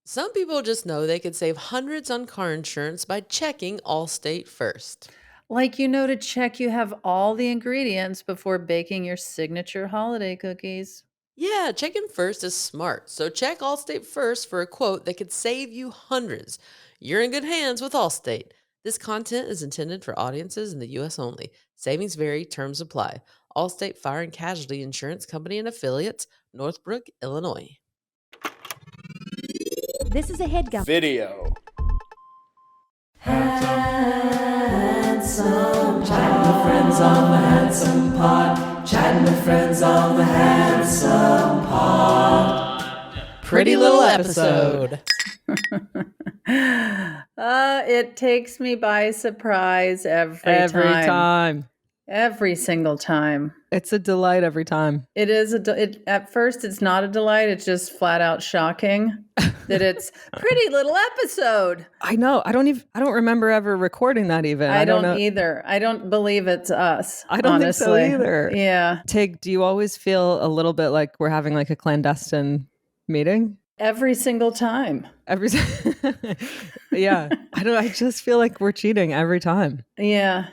Some people just know they could save hundreds on car insurance by checking Allstate first. Like to check you have all the ingredients before baking your signature holiday cookies. Yeah, checking first is smart, so check Allstate first for a quote that could save you hundreds. You're in good hands with Allstate. This content is intended for audiences in the U.S. only. Savings vary, terms apply. Allstate Fire and Casualty Insurance Company and Affiliates, Northbrook, Illinois. This is a headgum. Video. Handsome, chatting with friends on the Handsome Pod. Chatting with friends on the Handsome Pod. Pretty little episode. It takes me by surprise every time. Every single time. It's a delight every time. It is at first it's not a delight, it's just flat out shocking that it's pretty little episode. I know. I don't remember ever recording that even. I don't know either. I don't believe it's us. I don't honestly. think so either. Yeah. Tig, do you always feel a little bit like we're having like a clandestine meeting? Every single time. Yeah. I just feel like we're cheating every time. Yeah.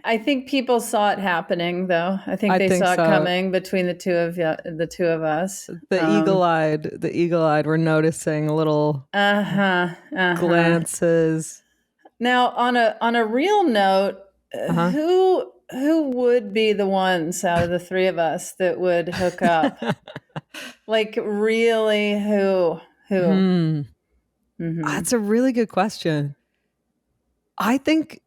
I think people saw it happening though. I think they saw it coming between the two of us. The eagle-eyed were noticing little glances. Now on a real note, who would be the ones out of the three of us that would hook up? Like really who? That's a really good question. I think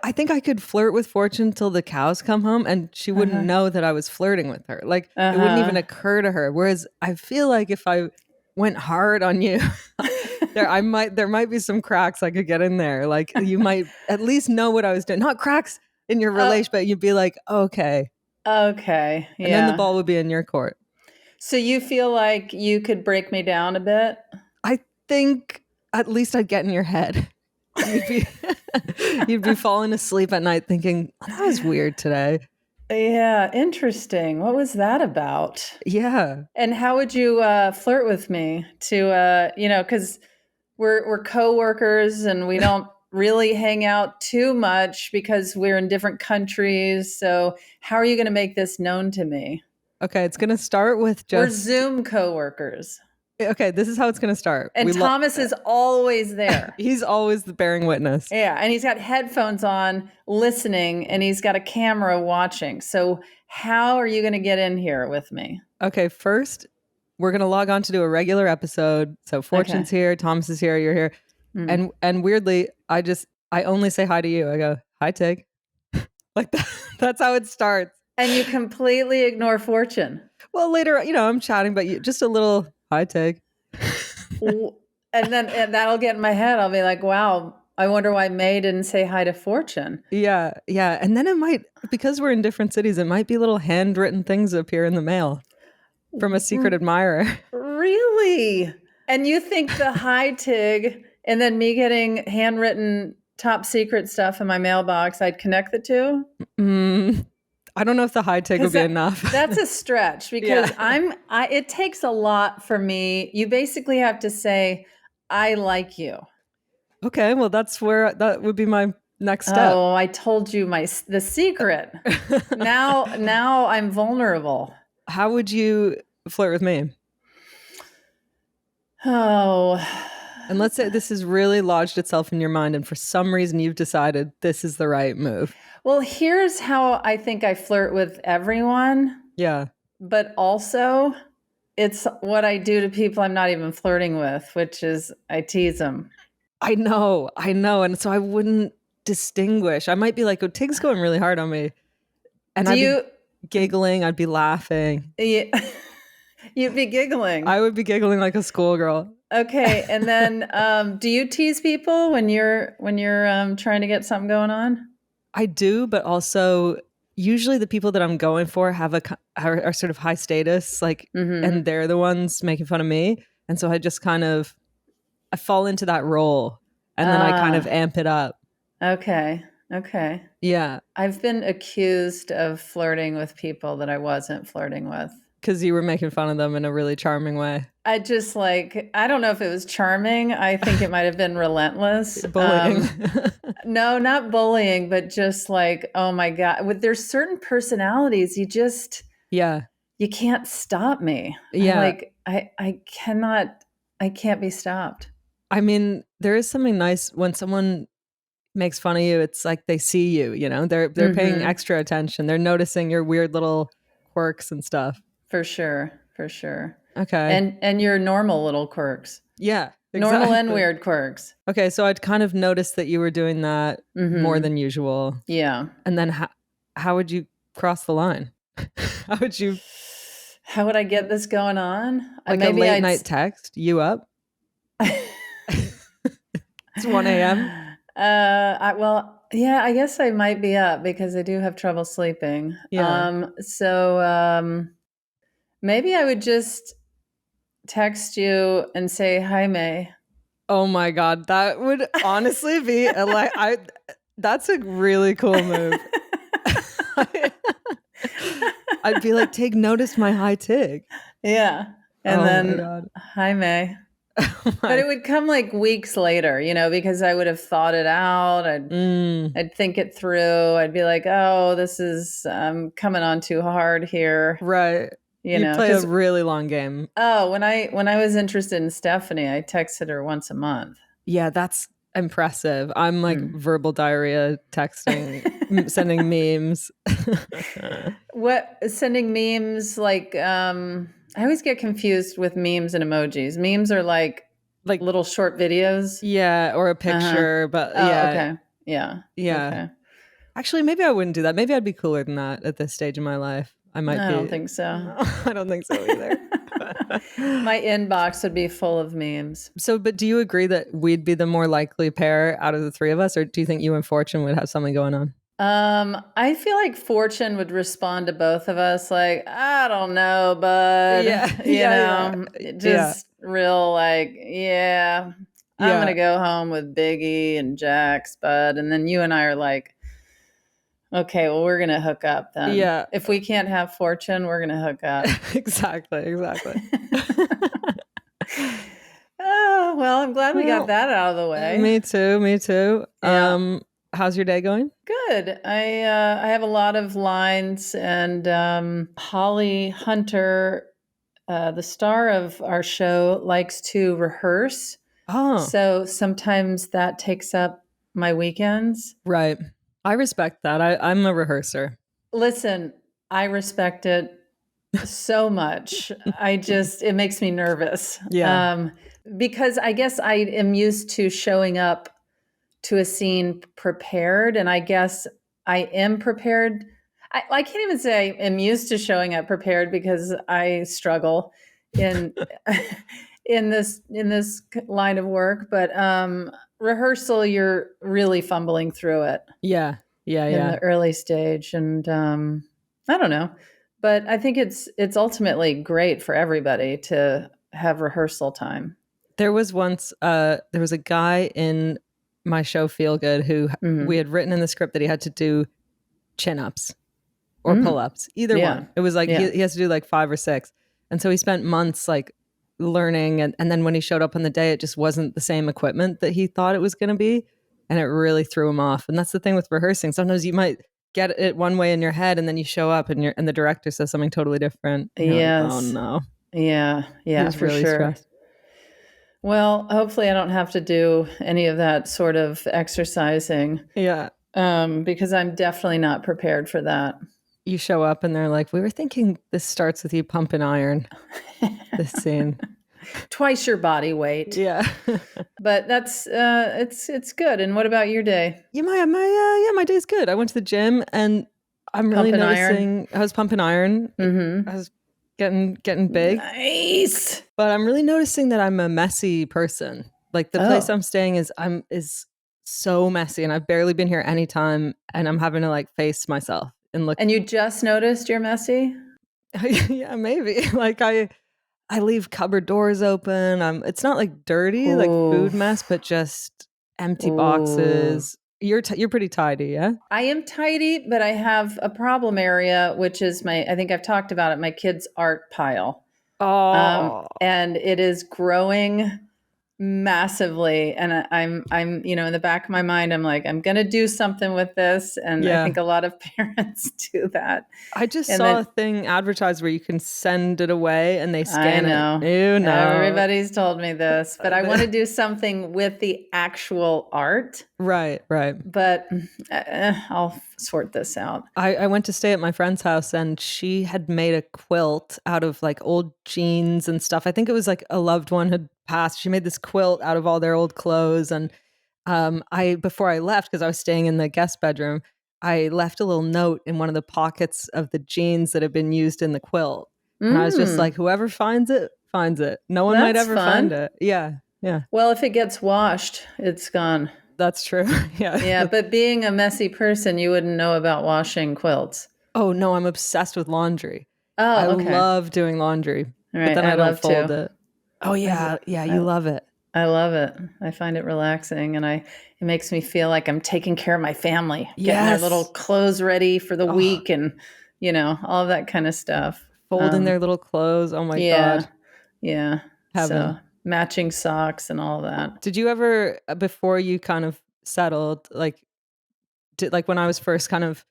I could flirt with Fortune till the cows come home and she wouldn't know that I was flirting with her. Like it wouldn't even occur to her. Whereas I feel like if I went hard on you, there might be some cracks I could get in there. Like you might at least know what I was doing. Not cracks in your relation, but you'd be like, okay. Okay. Yeah. And then the ball would be in your court. So you feel like you could break me down a bit? I think at least I'd get in your head. You'd be falling asleep at night thinking, oh, that was weird today. Yeah, interesting. What was that about? Yeah. And how would you flirt with me to, because we're coworkers and we don't really hang out too much because we're in different countries. So how are you going to make this known to me? Okay, it's going to start with just... We're Zoom coworkers. Okay, this is how it's going to start. And Thomas is always there. He's always the bearing witness. Yeah, and he's got headphones on listening, and he's got a camera watching. So how are you going to get in here with me? Okay, first, we're going to log on to do a regular episode. So Fortune's here, Thomas is here, you're here. And weirdly, I only say hi to you. I go, hi, Tig. Like that. That's how it starts. And you completely ignore Fortune. Well, later, I'm chatting, but just a little hi, Tig. and that'll get in my head. I'll be like, wow, I wonder why Mae didn't say hi to Fortune. Yeah. And then it might, because we're in different cities, it might be little handwritten things appear in the mail from a secret admirer. Really? And you think the hi, Tig, and then me getting handwritten top secret stuff in my mailbox, I'd connect the two? I don't know if the high take would be enough. That's a stretch because it takes a lot for me. You basically have to say, I like you. Okay. Well, that would be my next step. Oh, I told you the secret. Now I'm vulnerable. How would you flirt with me? Oh. And let's say this has really lodged itself in your mind and for some reason you've decided this is the right move. Well, here's how I think I flirt with everyone. Yeah. But also, it's what I do to people I'm not even flirting with, which is I tease them. I know. And so I wouldn't distinguish. I might be like, oh, Tig's going really hard on me. And I'd be giggling. I'd be laughing. Yeah. You'd be giggling. I would be giggling like a schoolgirl. Okay. And then do you tease people when you're trying to get something going on? I do, but also usually the people that I'm going for are sort of high status, like, and they're the ones making fun of me. And so I just I fall into that role and then I kind of amp it up. Okay. Yeah. I've been accused of flirting with people that I wasn't flirting with. Because you were making fun of them in a really charming way. I just like, I don't know if it was charming. I think it might have been relentless. Bullying. No, not bullying, but just like, oh my God. There's certain personalities you just, Yeah. you can't stop me. Yeah. I can't be stopped. I mean, there is something nice when someone makes fun of you. It's like they see you, you know, they're paying extra attention. They're noticing your weird little quirks and stuff. For sure. For sure. Okay. And your normal little quirks. Yeah. Normal and Exactly. weird quirks. Okay. So I'd kind of noticed that you were doing that more than usual. Yeah. And then how would you cross the line? How would I get this going on? like Maybe a late night text? You up? It's 1 a.m. Well, yeah, I guess I might be up because I do have trouble sleeping. Yeah. So maybe I would just text you and say, "Hi, May." Oh my God. That would honestly be that's a really cool move. I'd be like, Tig, notice my hi Tig. Yeah. And then, "Hi, May." But it would come like weeks later, you know, because I would have thought it out. I'd think it through. I'd be like, oh, I'm coming on too hard here. Right. You know, play a really long game. Oh, when I was interested in Stephanie, I texted her once a month. Yeah, that's impressive. I'm like verbal diarrhea texting, sending memes. Sending memes like I always get confused with memes and emojis. Memes are like little short videos. Yeah, or a picture, but okay. Yeah. Yeah. Okay. Actually, maybe I wouldn't do that. Maybe I'd be cooler than that at this stage of my life. I don't think so. No, I don't think so either. My inbox would be full of memes. So, but do you agree that we'd be the more likely pair out of the three of us, or do you think you and Fortune would have something going on? I feel like Fortune would respond to both of us like, I don't know, bud. Real like, I'm gonna go home with Biggie and Jax, bud. And then you and I are like, okay, well, we're gonna hook up then. Yeah. If we can't have Fortune, we're gonna hook up. Exactly. Oh, well, I'm glad we got that out of the way. Me too. Yeah. How's your day going? Good. I have a lot of lines, and Holly Hunter, the star of our show, likes to rehearse. Oh. So sometimes that takes up my weekends. Right. I respect that. I'm a rehearser. Listen, I respect it so much. It makes me nervous. Yeah. Because I guess I am used to showing up to a scene prepared, and I guess I am prepared. I can't even say I'm used to showing up prepared because I struggle in in this line of work. But rehearsal, you're really fumbling through it. Yeah. In the early stage, and I don't know, but I think it's ultimately great for everybody to have rehearsal time. There was once there was a guy in my show Feel Good who we had written in the script that he had to do chin-ups or pull-ups, either one. It was like he has to do like 5 or 6, and so he spent months like learning, and then when he showed up on the day, it just wasn't the same equipment that he thought it was going to be, and it really threw him off. And that's the thing with rehearsing. Sometimes you might get it one way in your head, and then you show up and the director says something totally different. Yes. Like, oh no. Yeah, for really sure. Stressed. Well, hopefully I don't have to do any of that sort of exercising. Yeah. Because I'm definitely not prepared for that. You show up and they're like, we were thinking this starts with you pumping iron. This scene. Twice your body weight. Yeah. But that's it's good. And what about your day? Yeah, my day's good. I went to the gym and I'm really noticing I was pumping iron. I was getting big. Nice. But I'm really noticing that I'm a messy person. Like the place I'm staying is so messy, and I've barely been here any time, and I'm having to like face myself and look. And you just noticed you're messy? Yeah, maybe. Like I leave cupboard doors open. It's not like dirty, like food mess, but just empty boxes. You're pretty tidy, yeah? I am tidy, but I have a problem area, which is I think I've talked about it, my kids' art pile. Oh, and it is growing massively. And I'm, in the back of my mind, I'm like, I'm going to do something with this. And I yeah. think a lot of parents do that. I just And saw then- a thing advertised where you can send it away and they I scan know. it. Ew, no. Everybody's told me this, but I want to do something with the actual art. Right. But I'll sort this out. I went to stay at my friend's house and she had made a quilt out of like old jeans and stuff. I think it was like a loved one had passed. She made this quilt out of all their old clothes. And before I left, because I was staying in the guest bedroom, I left a little note in one of the pockets of the jeans that had been used in the quilt. And I was just like, whoever finds it, finds it. No one might That's ever fun. find it. Yeah. Well, if it gets washed, it's gone. That's true. Yeah. Yeah, but being a messy person, you wouldn't know about washing quilts. Oh, no, I'm obsessed with laundry. I Oh, okay. love doing laundry, All right, but then I don't love fold to. it. Oh, yeah. You love it. I love it. I find it relaxing, and it makes me feel like I'm taking care of my family, getting their little clothes ready for the week, and all of that kind of stuff. Folding their little clothes. Oh my God. Yeah. Heaven. So matching socks and all that. Did you ever, before you kind of settled, like when I was first kind of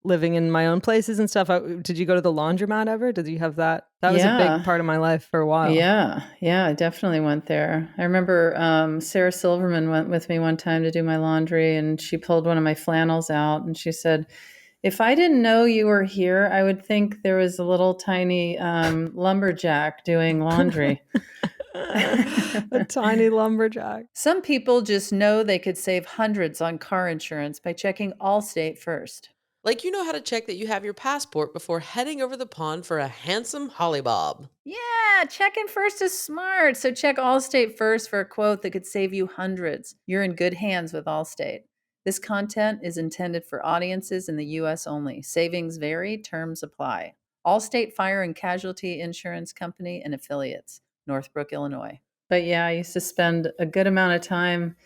living in my own places and stuff, did you go to the laundromat ever? Did you have that? That was a big part of my life for a while. Yeah, I definitely went there. I remember Sarah Silverman went with me one time to do my laundry, and she pulled one of my flannels out, and she said, "If I didn't know you were here, I would think there was a little tiny lumberjack doing laundry." A tiny lumberjack. Some people just know they could save hundreds on car insurance by checking Allstate first. Like you know how to check that you have your passport before heading over the pond for a handsome holi-bob. Yeah, checking first is smart. So check Allstate first for a quote that could save you hundreds. You're in good hands with Allstate. This content is intended for audiences in the U.S. only. Savings vary, terms apply. Allstate Fire and Casualty Insurance Company and Affiliates, Northbrook, Illinois. But yeah, I used to spend a good amount of time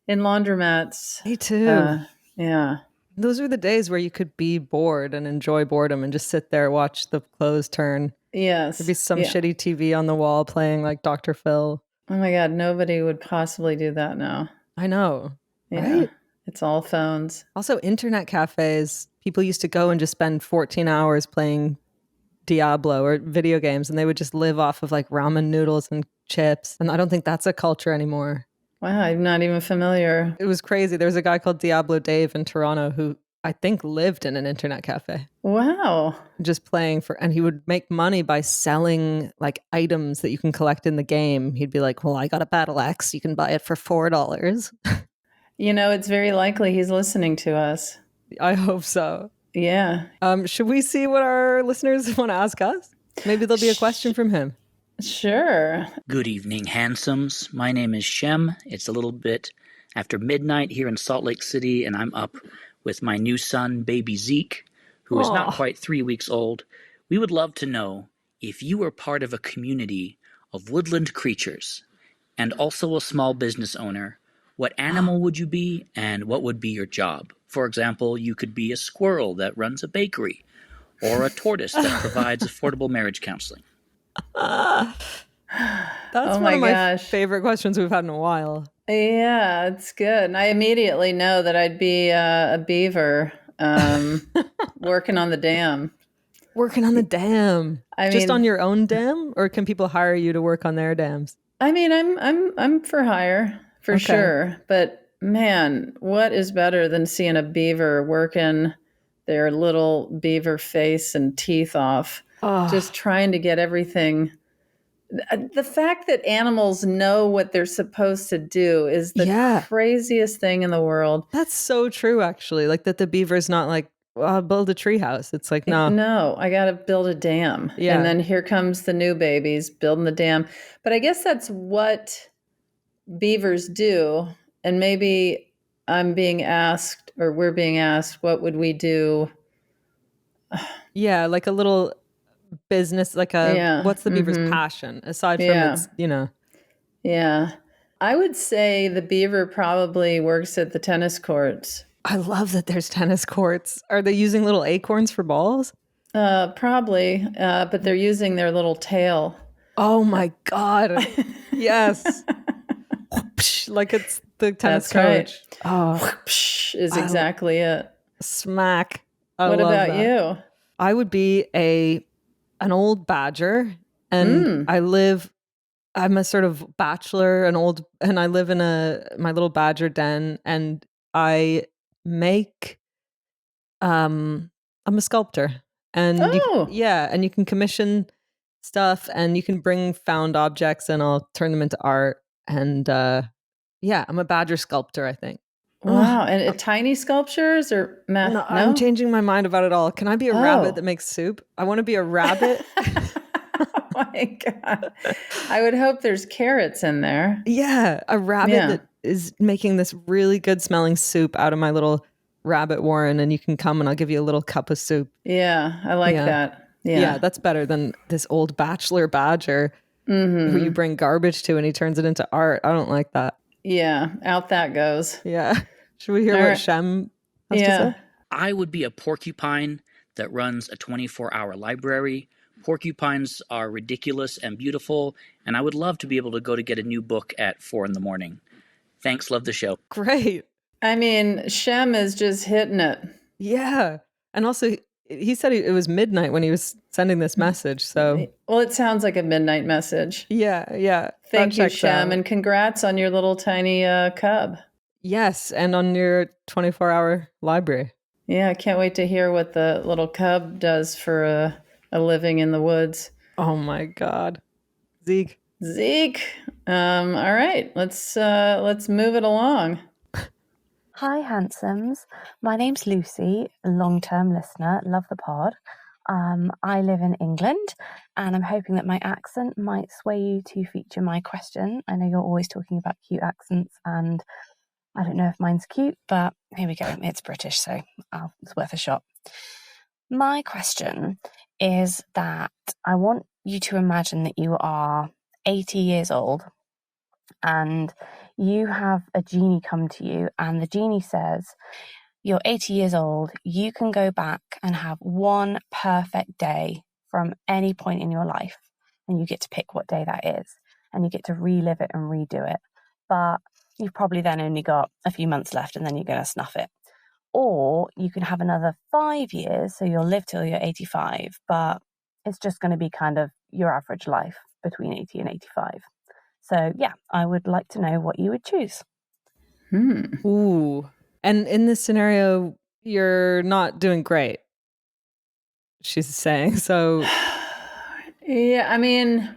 in laundromats. Me too. Yeah. Those were the days where you could be bored and enjoy boredom and just sit there, watch the clothes turn. Yes. There'd be some shitty TV on the wall playing like Dr. Phil. Oh my God, nobody would possibly do that now. I know. Yeah. Right? It's all phones. Also, internet cafes. People used to go and just spend 14 hours playing Diablo or video games, and they would just live off of like ramen noodles and chips. And I don't think that's a culture anymore. Wow, I'm not even familiar. It was crazy. There was a guy called Diablo Dave in Toronto who I think lived in an internet cafe. Wow. Just playing and he would make money by selling like items that you can collect in the game. He'd be like, well, I got a battle axe. You can buy it for $4. It's very likely he's listening to us. I hope so. Yeah. Should we see what our listeners want to ask us? Maybe there'll be a question from him. Sure. Good evening, handsomes. My name is Shem. It's a little bit after midnight here in Salt Lake City, and I'm up with my new son, baby Zeke, who is not quite 3 weeks old. We would love to know if you were part of a community of woodland creatures and also a small business owner, what animal would you be and what would be your job? For example, you could be a squirrel that runs a bakery or a tortoise that provides affordable marriage counseling. That's one of my favorite questions we've had in a while. Yeah, it's good. And I immediately know that I'd be a beaver working on the dam. Working on the dam. Just on your own dam, or can people hire you to work on their dams? I mean, I'm for hire for sure. But man, what is better than seeing a beaver working their little beaver face and teeth off, just trying to get everything. The fact that animals know what they're supposed to do is the craziest thing in the world. That's so true, actually. Like that the beaver's not like, well, I'll build a treehouse. It's like, no, I got to build a dam. Yeah. And then here comes the new babies building the dam. But I guess that's what beavers do. And maybe I'm being asked, or we're being asked, what would we do? Yeah, like a little business, like what's the beaver's passion aside from its, Yeah. I would say the beaver probably works at the tennis courts. I love that there's tennis courts. Are they using little acorns for balls? Probably, but they're using their little tail. Oh my God. Yes. Like it's the tennis That's right. coach. Oh, Is exactly it. smack. I What love about that. you? I would be an old badger, and I'm a sort of bachelor, and I live in my little badger den, and I make I'm a sculptor, and and you can commission stuff, and you can bring found objects, and I'll turn them into art, and I'm a badger sculptor, I think. Wow. And tiny sculptures or No, I'm no? changing my mind about it all. Can I be a rabbit that makes soup? I want to be a rabbit. Oh my God. I would hope there's carrots in there. Yeah, a rabbit that is making this really good smelling soup out of my little rabbit warren, and you can come and I'll give you a little cup of soup. Yeah, I like that. Yeah, that's better than this old bachelor badger who you bring garbage to and he turns it into art. I don't like that. Yeah, out that goes. Yeah. Should we hear what Shem has to say? I would be a porcupine that runs a 24-hour library. Porcupines are ridiculous and beautiful, and I would love to be able to go to get a new book at 4 a.m. Thanks, love the show. Great. I mean, Shem is just hitting it. Yeah. And also, he said it was midnight when he was sending this message, so... Well, it sounds like a midnight message. Yeah. Thank you, Shem, and congrats on your little tiny cub. Yes, and on your 24-hour library. Yeah, I can't wait to hear what the little cub does for a living in the woods. Oh my God. Zeke. All right, let's move it along. Hi, handsomes. My name's Lucy, a long-term listener. Love the pod. I live in England, and I'm hoping that my accent might sway you to feature my question. I know you're always talking about cute accents, and I don't know if mine's cute, but here we go. It's British, so it's worth a shot. My question is that I want you to imagine that you are 80 years old and you have a genie come to you, and the genie says, you're 80 years old, you can go back and have one perfect day from any point in your life, and you get to pick what day that is, and you get to relive it and redo it. But you've probably then only got a few months left and then you're going to snuff it. Or you can have another 5 years, so you'll live till you're 85, but it's just going to be kind of your average life between 80 and 85. So yeah, I would like to know what you would choose. Ooh. And in this scenario, you're not doing great, she's saying. So yeah, I mean,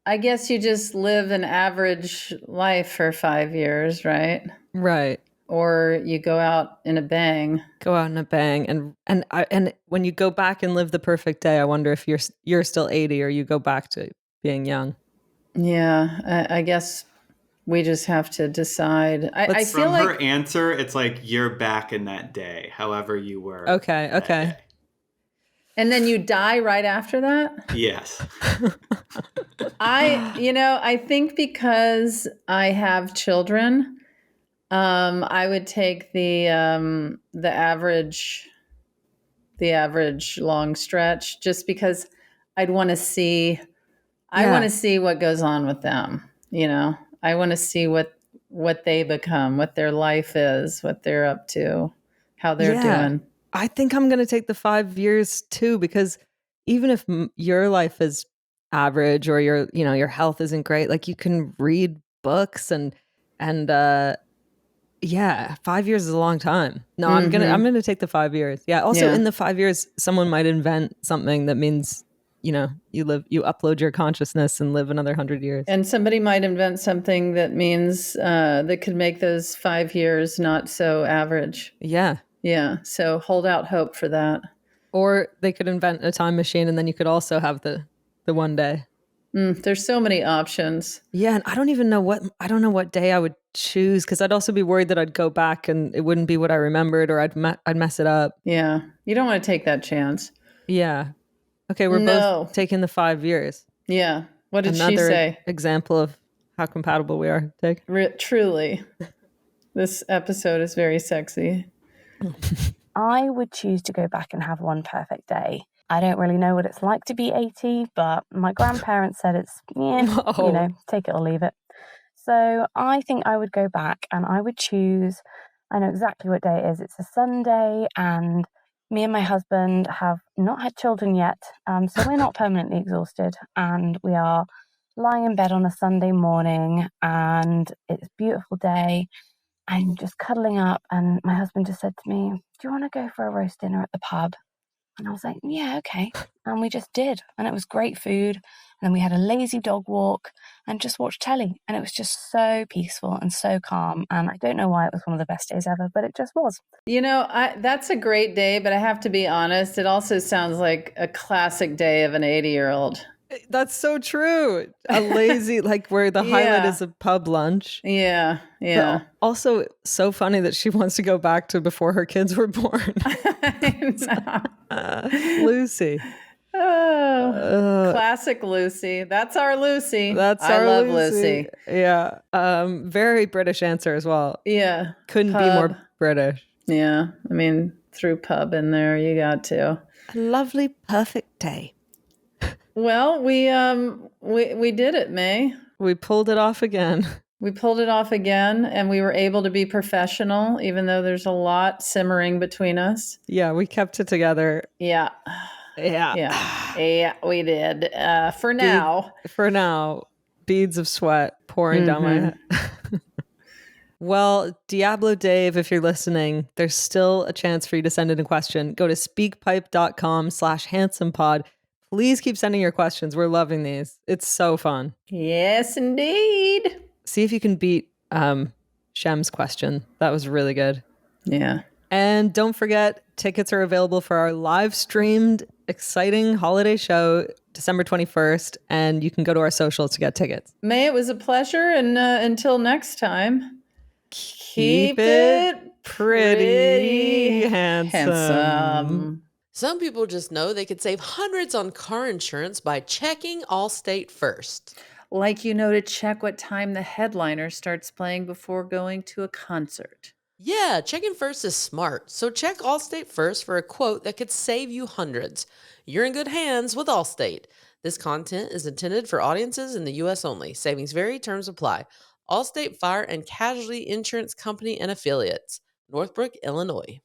I guess you just live an average life for 5 years, right? Right. Or you go out in a bang. And when you go back and live the perfect day, I wonder if you're still 80 or you go back to being young. Yeah, I guess we just have to decide. I feel from like her answer, it's like you're back in that day, however you were. Okay. Day. And then you die right after that? Yes. I think because I have children, I would take the average long stretch, just because I'd want to see. I want to see what goes on with them. I want to see what they become, what their life is, what they're up to, how they're doing. I think I'm going to take the 5 years too, because even if your life is average or your health isn't great, like you can read books and 5 years is a long time. No, I'm going to take the 5 years. Yeah. Also in the 5 years, someone might invent something that means, you upload your consciousness and live another 100 years. And somebody might invent something that means that could make those 5 years not so average. Yeah. Yeah. So hold out hope for that. Or they could invent a time machine and then you could also have the one day. There's so many options. Yeah. And I don't know what day I would choose, because I'd also be worried that I'd go back and it wouldn't be what I remembered, or I'd mess it up. Yeah. You don't want to take that chance. Yeah. Okay, we're both taking the 5 years. Yeah. What did she say? Another example of how compatible we are, Tig. Truly. This episode is very sexy. I would choose to go back and have one perfect day. I don't really know what it's like to be 80, but my grandparents said it's, take it or leave it. So I think I would go back and I would choose, I know exactly what day it is. It's a Sunday, and me and my husband have not had children yet. So we're not permanently exhausted, and we are lying in bed on a Sunday morning, and it's a beautiful day. I'm just cuddling up, and my husband just said to me, "Do you want to go for a roast dinner at the pub?" And I was like, "Yeah, okay." And we just did. And it was great food. And then we had a lazy dog walk and just watched telly. And it was just so peaceful and so calm. And I don't know why it was one of the best days ever, but it just was. That's a great day, but I have to be honest, it also sounds like a classic day of an 80-year-old. That's so true. A lazy, like where the highlight is a pub lunch. Yeah. But also so funny that she wants to go back to before her kids were born. Lucy. Oh, classic Lucy. That's our Lucy. I love Lucy. Yeah. Very British answer as well. Yeah. Couldn't be more British. Yeah. I mean, threw pub in there. You got to. A lovely, perfect day. Well, we did it, May. We pulled it off again. And we were able to be professional, even though there's a lot simmering between us. Yeah, we kept it together. Yeah, we did. For now, beads of sweat pouring down my head. Well, Diablo Dave, if you're listening, there's still a chance for you to send in a question. Go to speakpipe.com/handsomepod. Please keep sending your questions. We're loving these. It's so fun. Yes, indeed. See if you can beat Shem's question. That was really good. Yeah. And don't forget, tickets are available for our live streamed exciting holiday show December 21st. And you can go to our socials to get tickets. May, it was a pleasure. And until next time, keep it pretty handsome. Some people just know they could save hundreds on car insurance by checking Allstate first. Like to check what time the headliner starts playing before going to a concert. Yeah, checking first is smart. So check Allstate first for a quote that could save you hundreds. You're in good hands with Allstate. This content is intended for audiences in the U.S. only. Savings vary, terms apply. Allstate Fire and Casualty Insurance Company and Affiliates, Northbrook, Illinois.